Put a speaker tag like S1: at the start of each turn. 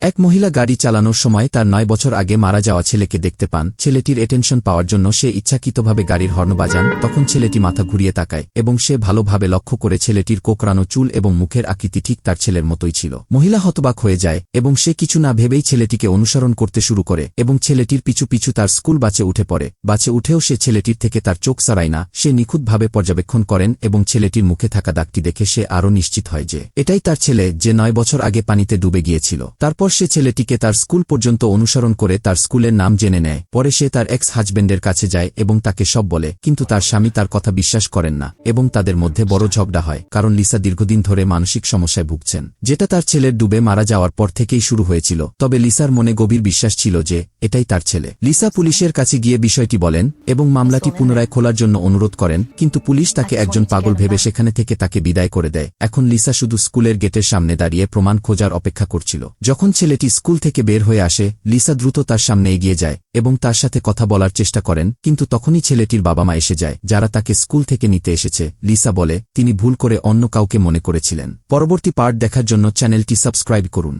S1: এক মহিলা গাড়ি চালানোর সময় তার 9 বছর আগে মারা যাওয়া ছেলেকে দেখতে পান। ছেলেটির অ্যাটেনশন পাওয়ার জন্য সে ইচ্ছাকৃতভাবে গাড়ির হর্ন বাজান। তখন ছেলেটি মাথা ঘুরিয়ে তাকায় এবং সে ভালোভাবে লক্ষ্য করে ছেলেটির কোকড়ানো চুল এবং মুখের আকৃতি ঠিক তার ছেলের মতোই ছিল। মহিলা হতবাক হয়ে যায় এবং সে কিছু না ভেবেই ছেলেটিকে অনুসরণ করতে শুরু করে এবং ছেলেটির পিছু পিছু তার স্কুল বাসে উঠে পড়ে। বাসে উঠেও সে ছেলেটির থেকে তার চোখ সরায় না। সে নিখুঁতভাবে পর্যবেক্ষণ করেন এবং ছেলেটির মুখে থাকা দাগটি দেখে সে আরও নিশ্চিত হয় যে এটাই তার ছেলে, যে 9 বছর আগে পানিতে ডুবে গিয়েছিল। তারপর সে ছেলেটিকে তার স্কুল পর্যন্ত অনুসরণ করে তার স্কুলের নাম জেনে নেয়। পরে সে তার এক্স হাজবেন্ডের কাছে যায় এবং তাকে সব বলে, কিন্তু তার স্বামী তার কথা বিশ্বাস করেন না এবং তাদের মধ্যে বড় ঝগড়া হয়, কারণ লিসা দীর্ঘদিন ধরে মানসিক সমস্যায় ভুগছেন, যেটা তার ছেলের ডুবে মারা যাওয়ার পর থেকেই শুরু হয়েছিল। তবে লিসার মনে গভীর বিশ্বাস ছিল যে এটাই তার ছেলে। লিসা পুলিশের কাছে গিয়ে বিষয়টি বলেন এবং মামলাটি পুনরায় খোলার জন্য অনুরোধ করেন, কিন্তু পুলিশ তাকে একজন পাগল ভেবে সেখানে থেকে তাকে বিদায় করে দেয়। এখন লিসা শুধু স্কুলের গেটের সামনে দাঁড়িয়ে প্রমাণ খোঁজার অপেক্ষা করছিল। যখন ছেলেটি স্কুল থেকে বের হয়ে আসে, লিসা দ্রুত তার সামনে এগিয়ে যায় এবং তার সাথে কথা বলার চেষ্টা করেন, কিন্তু তখনই ছেলেটির বাবা মা এসে যায়, যারা তাকে স্কুল থেকে নিতে এসেছে। লিসা বলে তিনি ভুল করে অন্য কাউকে মনে করেছিলেন। পরবর্তী পার্ট দেখার জন্য চ্যানেলটি সাবস্ক্রাইব করুন।